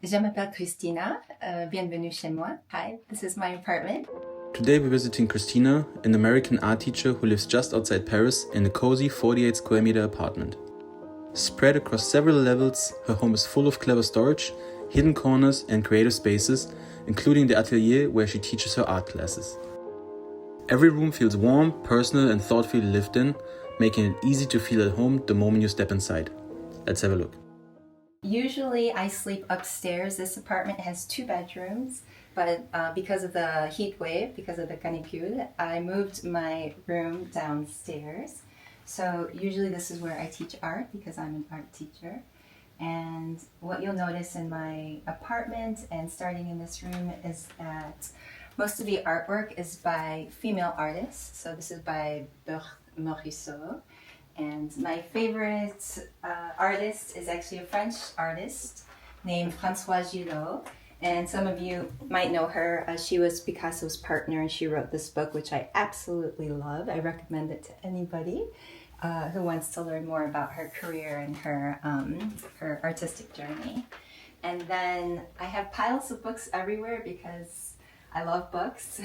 Je m'appelle Christina. Bienvenue chez moi. Hi, this is my apartment. Today we're visiting Christina, an American art teacher who lives just outside Paris in a cozy 48 square meter apartment. Spread across several levels, her home is full of clever storage, hidden corners and creative spaces, including the atelier where she teaches her art classes. Every room feels warm, personal and thoughtfully lived in, making it easy to feel at home the moment you step inside. Let's have a look. Usually I sleep upstairs. This apartment has 2 bedrooms, but because of the heat wave, because of the canicule, I moved my room downstairs. So usually this is where I teach art because I'm an art teacher. And what you'll notice in my apartment and starting in this room is that most of the artwork is by female artists. So this is by Morisot. And my favorite artist is actually a French artist named Françoise Gillot. And some of you might know her. She was Picasso's partner and she wrote this book, which I absolutely love. I recommend it to anybody who wants to learn more about her career and her artistic journey. And then I have piles of books everywhere because I love books.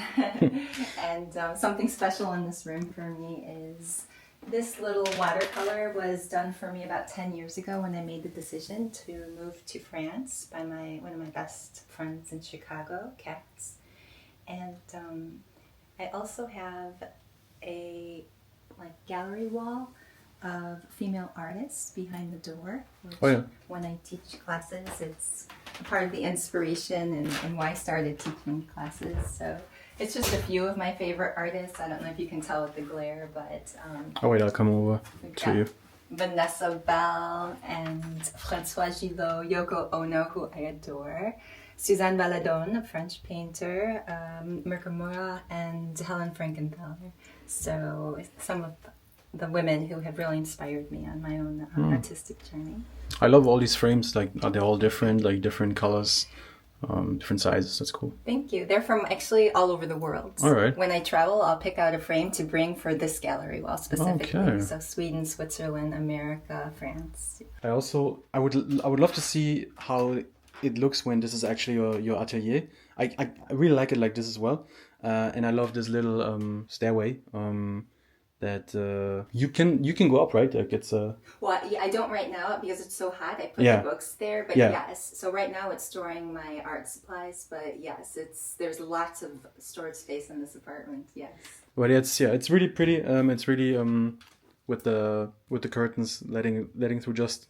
And something special in this room for me is this little watercolor was done for me about 10 years ago when I made the decision to move to France by one of my best friends in Chicago, Katz. And I also have a gallery wall of female artists behind the door, which when I teach classes, it's a part of the inspiration and why I started teaching classes. So it's just a few of my favorite artists. I don't know if you can tell with the glare, but I'll come over to you. Vanessa Bell and Françoise Gillot, Yoko Ono, who I adore, Suzanne Valadon, a French painter, Muramura, and Helen Frankenthaler. So some of the women who have really inspired me on my own artistic journey. I love all these frames, they're all different, different colors. Different sizes. That's cool. Thank you. They're from actually all over the world. All right. When I travel, I'll pick out a frame to bring for this gallery wall specifically. Okay. So Sweden, Switzerland, America, France. I would love to see how it looks when this is actually your atelier. I really like it like this as well, and I love this little stairway. That you can go up, right? Well, yeah, I don't right now because it's so hot. I put Yeah. the books there, but Yeah. yes. So right now it's storing my art supplies, but yes, there's lots of storage space in this apartment. Yes. But it's really pretty. It's really with the curtains letting through just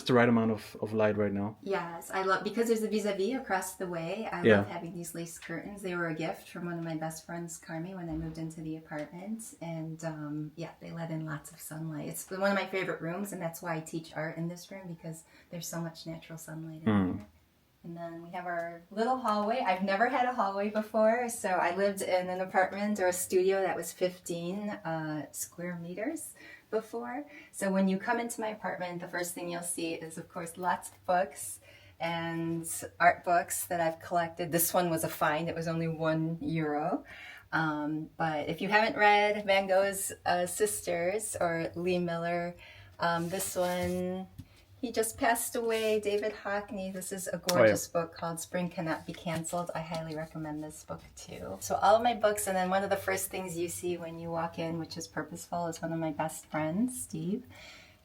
the right amount of light right now. Yes, I love because there's a vis-a-vis across the way. I Yeah. love having these lace curtains. They were a gift from one of my best friends, Carmi, when I moved into the apartment. And they let in lots of sunlight. It's one of my favorite rooms, and that's why I teach art in this room because there's so much natural sunlight in there. And then we have our little hallway. I've never had a hallway before, so I lived in an apartment or a studio that was 15 square meters before. So when you come into my apartment, the first thing you'll see is, of course, lots of books and art books that I've collected. This one was a find. It was only €1. But if you haven't read Van Gogh's Sisters or Lee Miller, this one, he just passed away, David Hockney. This is a gorgeous book called Spring Cannot Be Cancelled. I highly recommend this book too. So all of my books, and then one of the first things you see when you walk in, which is purposeful, is one of my best friends, Steve.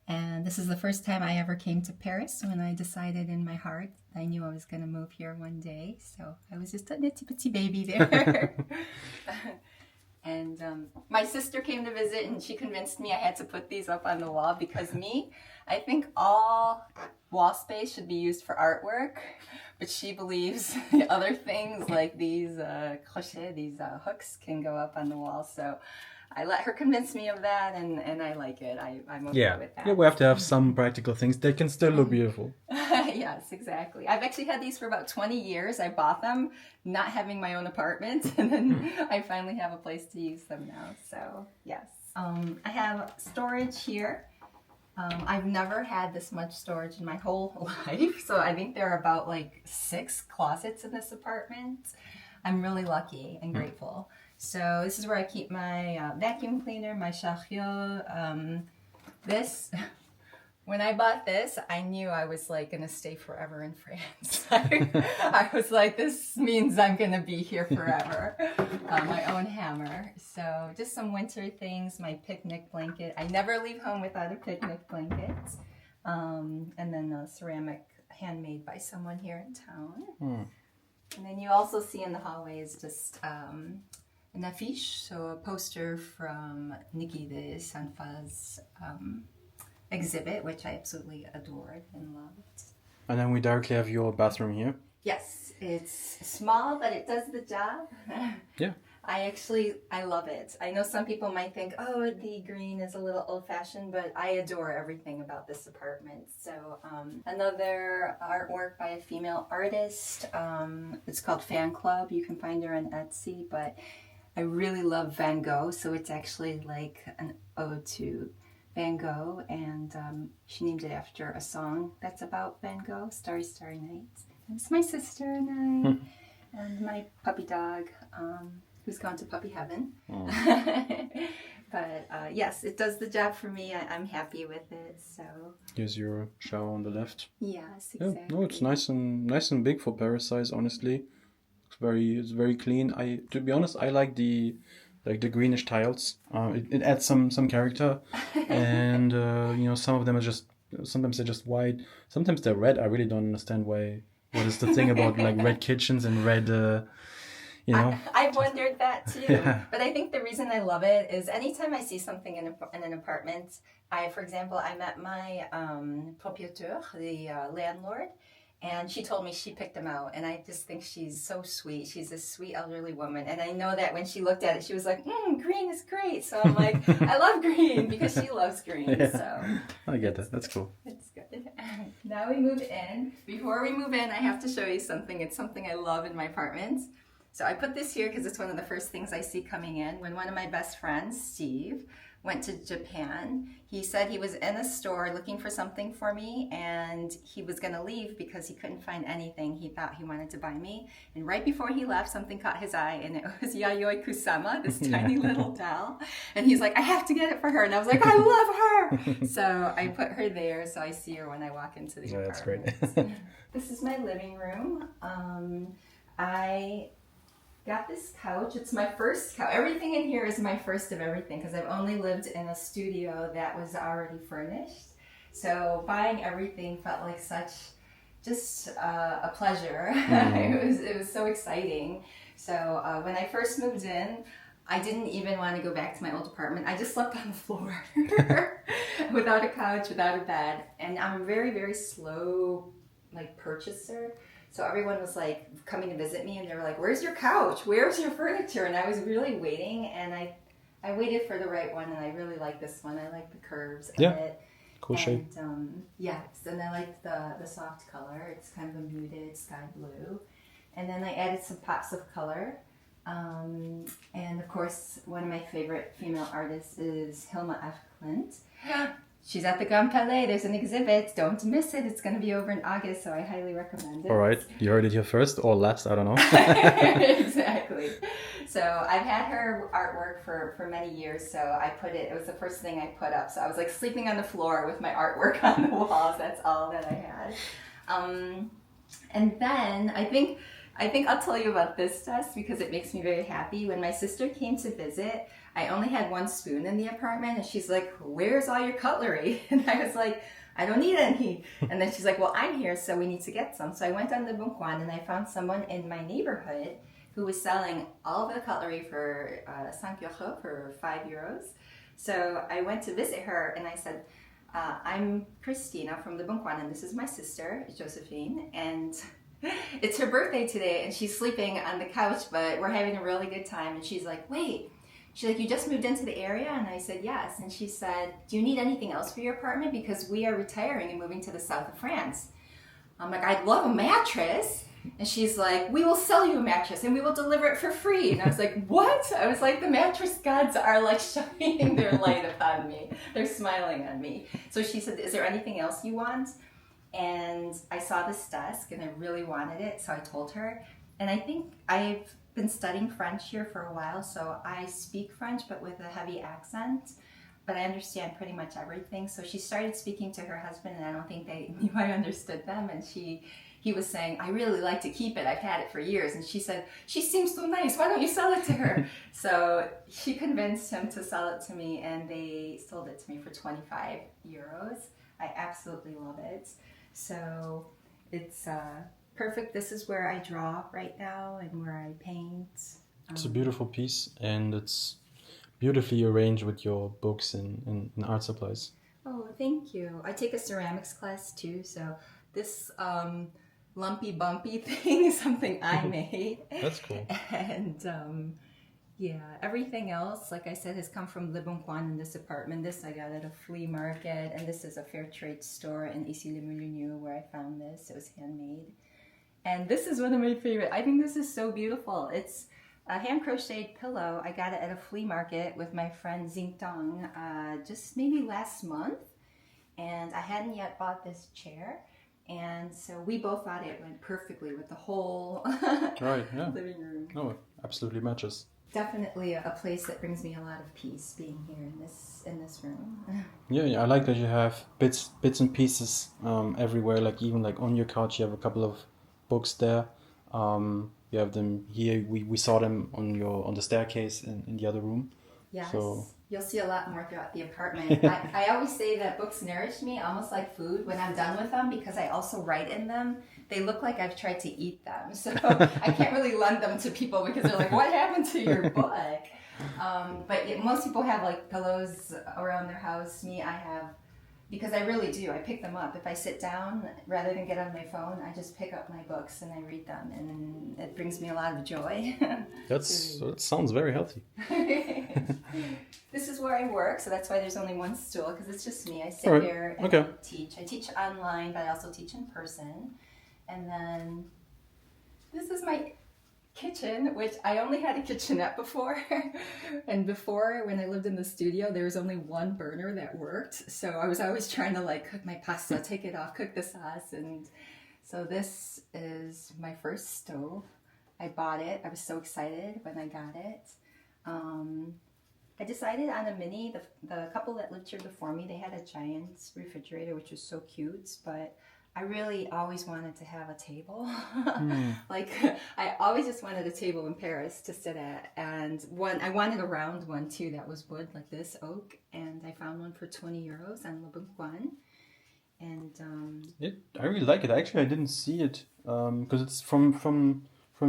And this is the first time I ever came to Paris when I decided in my heart I knew I was going to move here one day. So I was just a little petit baby there. And my sister came to visit and she convinced me I had to put these up on the wall because I think all wall space should be used for artwork, but she believes other things like these crochets, these hooks can go up on the wall. So I let her convince me of that and I like it. I'm okay with that. Yeah, we have to have some practical things. They can still look beautiful. Yes, exactly. I've actually had these for about 20 years. I bought them not having my own apartment, and then I finally have a place to use them now. So, yes. I have storage here. I've never had this much storage in my whole life, so I think there are about 6 closets in this apartment. I'm really lucky and grateful. So this is where I keep my vacuum cleaner, my chariot. This When I bought this, I knew I was like going to stay forever in France. I was like, this means I'm going to be here forever. My own hammer. So just some winter things, my picnic blanket. I never leave home without a picnic blanket. And then a ceramic handmade by someone here in town. And then you also see in the hallways just an affiche, so a poster from Nikki de Sanfa's exhibit, which I absolutely adored and loved. And then we directly have your bathroom here. Yes, it's small, but it does the job. Yeah. I love it. I know some people might think, oh, the green is a little old-fashioned, but I adore everything about this apartment. So another artwork by a female artist. It's called Fan Club. You can find her on Etsy, but I really love Van Gogh, so it's actually like an ode to Van Gogh, and she named it after a song that's about Van Gogh, Starry, Starry Night. And it's my sister and I, and my puppy dog, who's gone to puppy heaven. But yes, it does the job for me. I'm happy with it. So Here's your shower on the left. yes, exactly. Yeah, no, it's nice and big for Paris size. Honestly, it's very clean. To be honest, I like the greenish tiles. It adds some character, and some of them are sometimes they're just white. Sometimes they're red. I really don't understand why. What is the thing about like red kitchens and red? I've wondered that too. Yeah. But I think the reason I love it is anytime I see something in an apartment, for example, I met my propriétaire, the landlord, and she told me she picked them out. And I just think she's so sweet. She's a sweet elderly woman. And I know that when she looked at it, she was like, green is great. So I'm like, I love green because she loves green. Yeah. So I get that. That's cool. it's good. Now we move in. Before we move in, I have to show you something. It's something I love in my apartment. So I put this here because it's one of the first things I see coming in. When one of my best friends, Steve, went to Japan, he said he was in a store looking for something for me, and he was going to leave because he couldn't find anything he thought he wanted to buy me. And right before he left, something caught his eye, and it was Yayoi Kusama, this tiny little doll. And he's like, I have to get it for her. And I was like, I love her. So I put her there so I see her when I walk into the apartment. That's great. This is my living room. I got this couch. It's my first couch. Everything in here is my first of everything because I've only lived in a studio that was already furnished. So buying everything felt like such just a pleasure. It was so exciting. So when I first moved in, I didn't even want to go back to my old apartment. I just slept on the floor without a couch, without a bed. And I'm a very, very slow purchaser. So everyone was like coming to visit me and they were like, where's your couch? Where's your furniture? And I was really waiting, and I waited for the right one, and I really like this one. I like the curves of it. Cool shape. Yes, and I like the soft color. It's kind of a muted sky blue. And then I added some pops of color. And of course, one of my favorite female artists is Hilma F. Klint. She's at the Grand Palais. There's an exhibit. Don't miss it. It's going to be over in August, so I highly recommend it. All right. You heard it here first or last. I don't know. Exactly. So I've had her artwork for many years, so I put it was the first thing I put up. So I was like sleeping on the floor with my artwork on the walls. That's all that I had. And then I think I'll tell you about this desk because it makes me very happy. When my sister came to visit, I only had one spoon in the apartment, and she's like, where's all your cutlery? And I was like, I don't need any. And then she's like, well, I'm here, so we need to get some. So I went on the Bon Coin, and I found someone in my neighborhood who was selling all of the cutlery for 5 euros, for €5. So I went to visit her, and I said, I'm Christina from the Bon Coin, and this is my sister, Josephine, and it's her birthday today, and she's sleeping on the couch, but we're having a really good time. And she's like, wait. She's like, you just moved into the area? And I said, yes. And she said, do you need anything else for your apartment? Because we are retiring and moving to the south of France. I'm like, I'd love a mattress. And she's like, we will sell you a mattress and we will deliver it for free. And I was like, what? I was like, the mattress gods are like shining their light upon me. They're smiling on me. So she said, is there anything else you want? And I saw this desk and I really wanted it. So I told her. And I think I've been studying French here for a while, so I speak French, but with a heavy accent. but I understand pretty much everything. So she started speaking to her husband, and I don't think they knew I understood them. And he was saying, I really like to keep it. I've had it for years. And she said, she seems so nice. Why don't you sell it to her? So she convinced him to sell it to me, and they sold it to me for 25 euros. I absolutely love it. So it's perfect. This is where I draw right now and where I paint. It's a beautiful piece, and it's beautifully arranged with your books and art supplies. Oh, thank you. I take a ceramics class too, so this lumpy bumpy thing is something I made. That's cool. And yeah, everything else, like I said, has come from Le Bon Coin in this apartment. This I got at a flea market, and this is a fair trade store in Issy-les-Moulineaux where I found this. It was handmade. And this is one of my favorite. I think this is so beautiful. It's a hand-crocheted pillow. I got it at a flea market with my friend Xingtong just maybe last month. And I hadn't yet bought this chair. And so we both thought it went perfectly with the whole Right, yeah. living room. No, it absolutely matches. Definitely a place that brings me a lot of peace being here in this room. Yeah, I like that you have bits and pieces everywhere. Like even like on your couch, you have a couple of books there. You have them here. We saw them on the staircase in the other room. Yes, So you'll see a lot more throughout the apartment. I always say that books nourish me almost like food when I'm done with them, because I also write in them. They look like I've tried to eat them. So I can't really lend them to people because they're like, what happened to your book? But most people have like pillows around their house. Me, I have, because I really do. I pick them up. If I sit down, rather than get on my phone, I just pick up my books and I read them. And it brings me a lot of joy. that sounds very healthy. This is where I work, so that's why there's only one stool, because it's just me. I sit Alright, here and okay. I teach. I teach online, but I also teach in person. And then this is my kitchen, which I only had a kitchenette before. And before, when I lived in the studio, there was only one burner that worked. So I was always trying to like cook my pasta, take it off, cook the sauce. And so this is my first stove. I bought it. I was so excited when I got it. I decided on a mini. The couple that lived here before me, they had a giant refrigerator, which was so cute, but I really always wanted to have a table. Like, I always just wanted a table in Paris to sit at. And I wanted a round one too that was wood, like this, oak. And I found one for 20 euros on Le Bon Coin. And I really like it. Actually, I didn't see it because it's from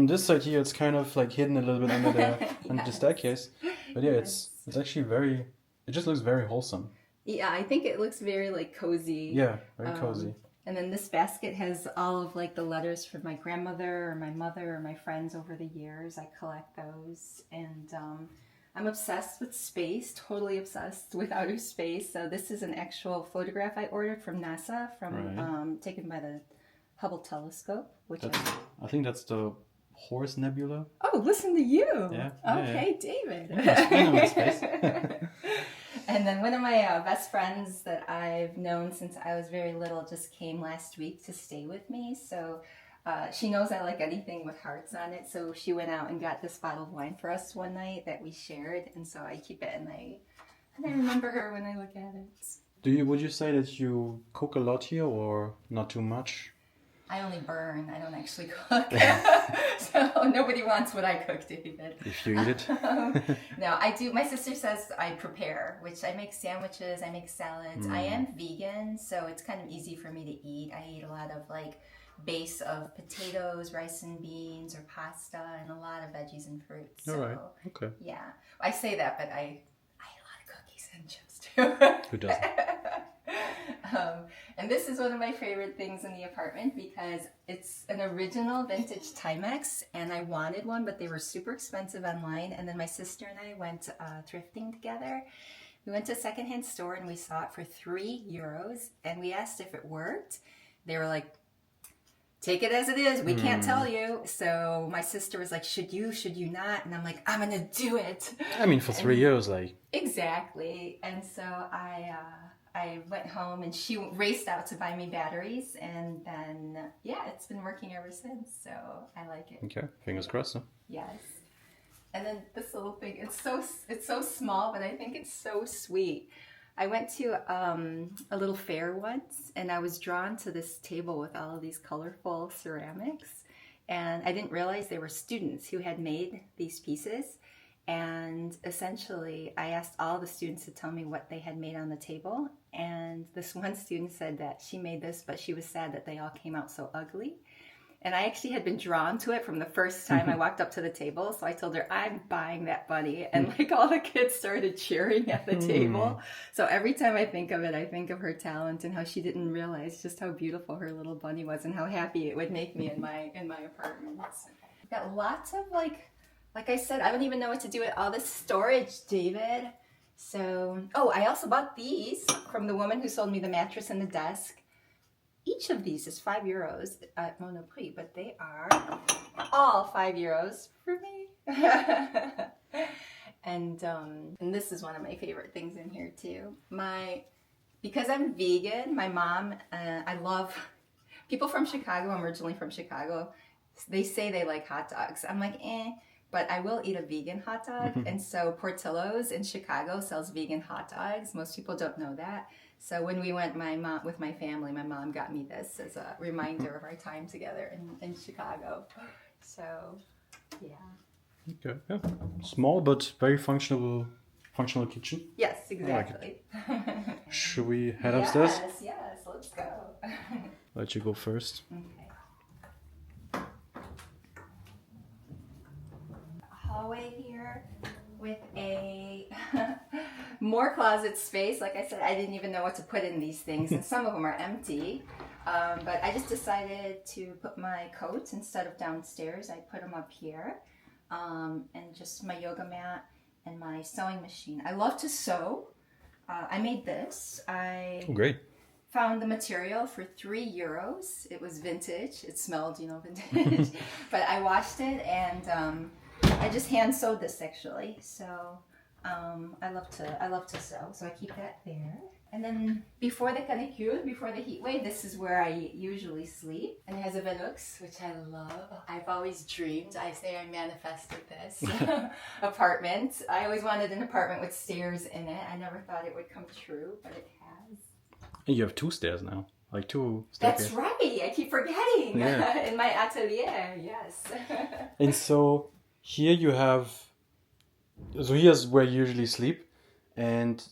this side here. It's kind of like hidden a little bit under under the staircase. But yeah, it's actually very. It just looks very wholesome. Yeah, I think it looks very like cozy. Yeah, very cozy. And then this basket has all of like the letters from my grandmother or my mother or my friends over the years. I collect those, and I'm obsessed with space, totally obsessed with outer space. So this is an actual photograph I ordered from NASA, taken by the Hubble telescope. I think that's the Horse Nebula. Oh, listen to you. Yeah. Okay, yeah. David. I know my space. And then one of my best friends that I've known since I was very little just came last week to stay with me. So she knows I like anything with hearts on it. So she went out and got this bottle of wine for us one night that we shared. And so I keep it, and I remember her when I look at it. Would you say that you cook a lot here or not too much? I only burn. I don't actually cook. So nobody wants what I cook, David. If you eat it. No, I do. My sister says I prepare, which I make sandwiches, I make salads. I am vegan, so it's kind of easy for me to eat. I eat a lot of like base of potatoes, rice and beans, or pasta, and a lot of veggies and fruits. So, all right. Okay. Yeah. I say that, but I eat a lot of cookies and chips too. Who doesn't? And this is one of my favorite things in the apartment because it's an original vintage Timex, and I wanted one, but they were super expensive online. And then my sister and I went thrifting together. We went to a secondhand store and we saw it for 3 euros, and we asked if it worked. They were like, take it as it is. We can't tell you. So my sister was like, should you not? And I'm like, I'm going to do it. I mean, for 3 years, like. Exactly. And so I went home, and she raced out to buy me batteries, and then, yeah, it's been working ever since, so I like it. Okay, fingers crossed, huh? Yes. And then this little thing, it's so small, but I think it's so sweet. I went to a little fair once, and I was drawn to this table with all of these colorful ceramics. And I didn't realize they were students who had made these pieces. And essentially, I asked all the students to tell me what they had made on the table. And this one student said that she made this, but she was sad that they all came out so ugly. And I actually had been drawn to it from the first time I walked up to the table. So I told her, I'm buying that bunny. And like all the kids started cheering at the table. So every time I think of it, I think of her talent and how she didn't realize just how beautiful her little bunny was and how happy it would make me in my apartment. I've got lots of like I said, I don't even know what to do with all this storage, David. So, oh, I also bought these from the woman who sold me the mattress and the desk. Each of these is €5 at Monoprix, but they are all €5 for me. And this is one of my favorite things in here too. Because I'm vegan, my mom, I love people from Chicago. I'm originally from Chicago. They say they like hot dogs. I'm like, but I will eat a vegan hot dog. And so Portillo's in Chicago sells vegan hot dogs. Most people don't know that. So when we went with my family, my mom got me this as a reminder of our time together in Chicago. So, yeah. Okay, yeah. Small but very functional kitchen. Yes, exactly. Should we head upstairs? Yes, let's go. Let you go first. Okay. Hallway here with a more closet space. Like I said, I didn't even know what to put in these things, and some of them are empty. But I just decided to put my coats instead of downstairs. I put them up here, and just my yoga mat and my sewing machine. I love to sew. I made this. Great. Found the material for €3. It was vintage. It smelled, vintage. But I washed it, and I just hand sewed this actually. So I love to sew. So I keep that there. And then before the canicule, before the heat wave, this is where I usually sleep. And it has a Velux, which I love. I've always dreamed. I say I manifested this apartment. I always wanted an apartment with stairs in it. I never thought it would come true, but it has. And you have 2 stairs now. Like 2 staircases. That's right. I keep forgetting. Yeah. In my atelier, yes. And so here you have... So here's where you usually sleep. And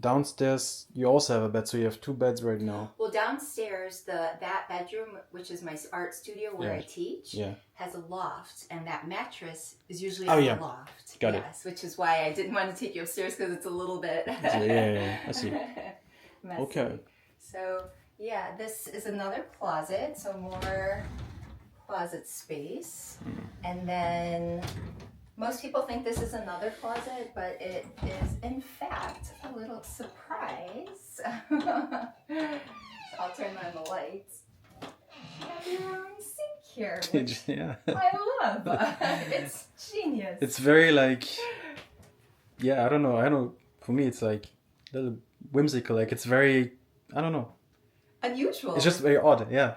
downstairs you also have a bed. So you have 2 beds right now. Well, downstairs, that bedroom, which is my art studio where I teach, has a loft. And that mattress is usually in the loft. Got it. Yes, which is why I didn't want to take you upstairs because it's a little bit... yeah, I see. Messy. Okay. So, yeah, this is another closet, so more closet space. And then most people think this is another closet, but it is in fact a little surprise. So I'll turn on the lights. You have your own sink here, which I love. It's genius. It's very like, I don't know. For me, it's like a little whimsical. Like it's very, I don't know. Unusual. It's just very odd. Yeah.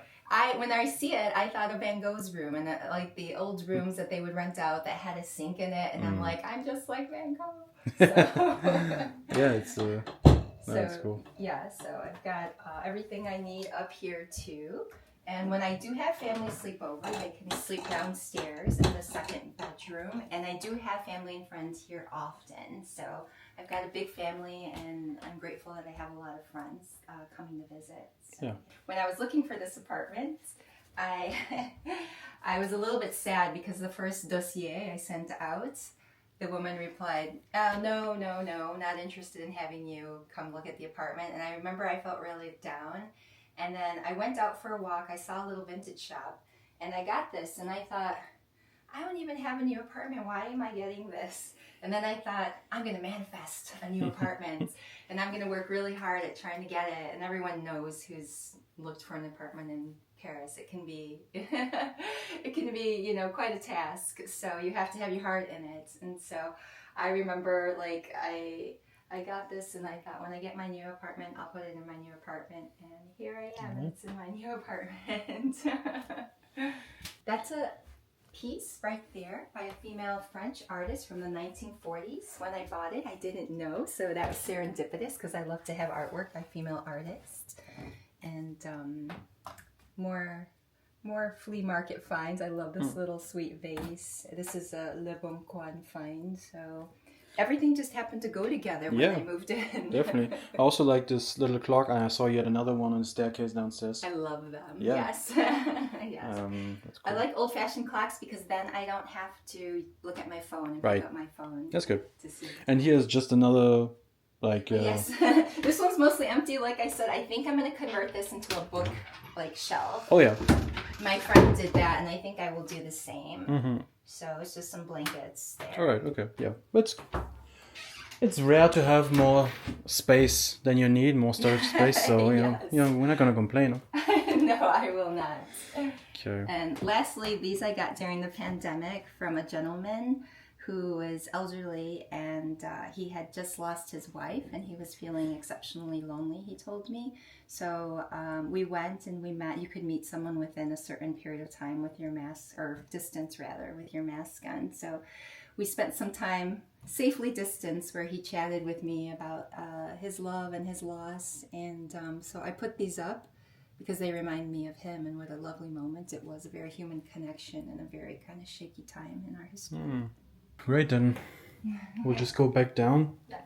When I see it, I thought of Van Gogh's room and like the old rooms that they would rent out that had a sink in it, and I'm like, I'm just like Van Gogh. So. It's that's cool. Yeah, so I've got everything I need up here too. And when I do have family sleepover, they can sleep downstairs in the second bedroom. And I do have family and friends here often. So I've got a big family, and I'm grateful that I have a lot of friends coming to visit. So when I was looking for this apartment, I was a little bit sad because the first dossier I sent out, the woman replied, no, not interested in having you come look at the apartment. And I remember I felt really down. And then I went out for a walk. I saw a little vintage shop, and I got this, and I thought, I don't even have a new apartment. Why am I getting this? And then I thought, I'm going to manifest a new apartment, and I'm going to work really hard at trying to get it. And everyone knows who's looked for an apartment in Paris. It can be, quite a task. So you have to have your heart in it. And so I remember, I got this, and I thought, when I get my new apartment, I'll put it in my new apartment. And here I am. It's in my new apartment. That's a piece right there by a female French artist from the 1940s. When I bought it, I didn't know, so that was serendipitous because I love to have artwork by female artists. And more flea market finds. I love this little sweet vase. This is a Le Bon Coin find, so everything just happened to go together when I moved in. Definitely. I also like this little clock, and I saw yet another one on the staircase downstairs. I love them. Yeah. Yes. Yes. That's cool. I like old-fashioned clocks because then I don't have to look at my phone and pick up my phone. That's good. To see. And here's just another, like... Yes. This one's mostly empty. Like I said, I think I'm going to convert this into a book, like, shelf. Oh, yeah. My friend did that, and I think I will do the same. Mm-hmm. So it's just some blankets there. All right, okay, yeah. But it's rare to have more space than you need, more storage space, so, you know, we're not going to complain. Huh? No, I will not. Okay. And lastly, these I got during the pandemic from a gentleman who was elderly, and he had just lost his wife, and he was feeling exceptionally lonely, he told me. So we went and we met. You could meet someone within a certain period of time with your mask, or distance rather, with your mask on. So we spent some time safely distanced where he chatted with me about his love and his loss. And so I put these up because they remind me of him and what a lovely moment it was, a very human connection in a very kind of shaky time in our history. Great, then we'll just go back down. Yes.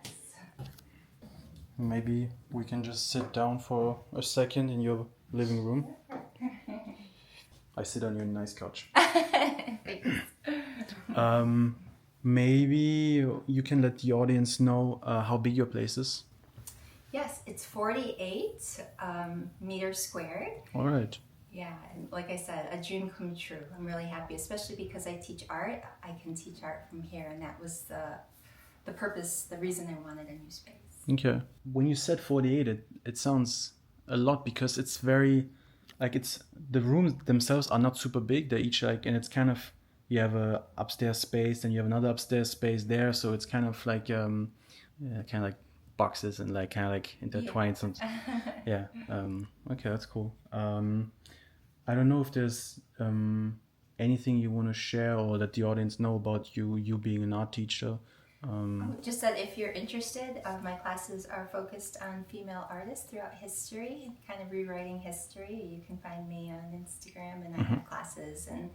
Maybe we can just sit down for a second in your living room. I sit on your nice couch. Maybe you can let the audience know how big your place is. Yes, it's 48 meters squared. All right. Yeah, and like I said, a dream come true. I'm really happy, especially because I teach art. I can teach art from here, and that was the purpose, the reason I wanted a new space. Okay. When you said 48, it sounds a lot because it's very, like, it's, the rooms themselves are not super big. They're each like, and it's kind of, you have a upstairs space, and you have another upstairs space there, so it's kind of like, kind of like boxes and like kind of like intertwined. Yeah. Okay, that's cool. I don't know if there's anything you want to share or that the audience know about you being an art teacher. Just that if you're interested, my classes are focused on female artists throughout history, kind of rewriting history. You can find me on Instagram, and I have classes, and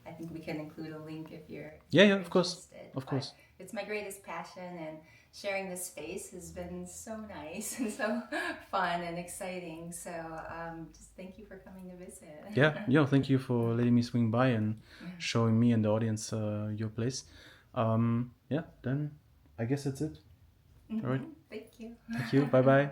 I think we can include a link if you're interested. Of course. Of course. It's my greatest passion, and sharing this space has been so nice and so fun and exciting. So just thank you for coming to visit. Yeah, thank you for letting me swing by and showing me and the audience your place. Then I guess that's it. All right. Thank you. Thank you. Bye-bye.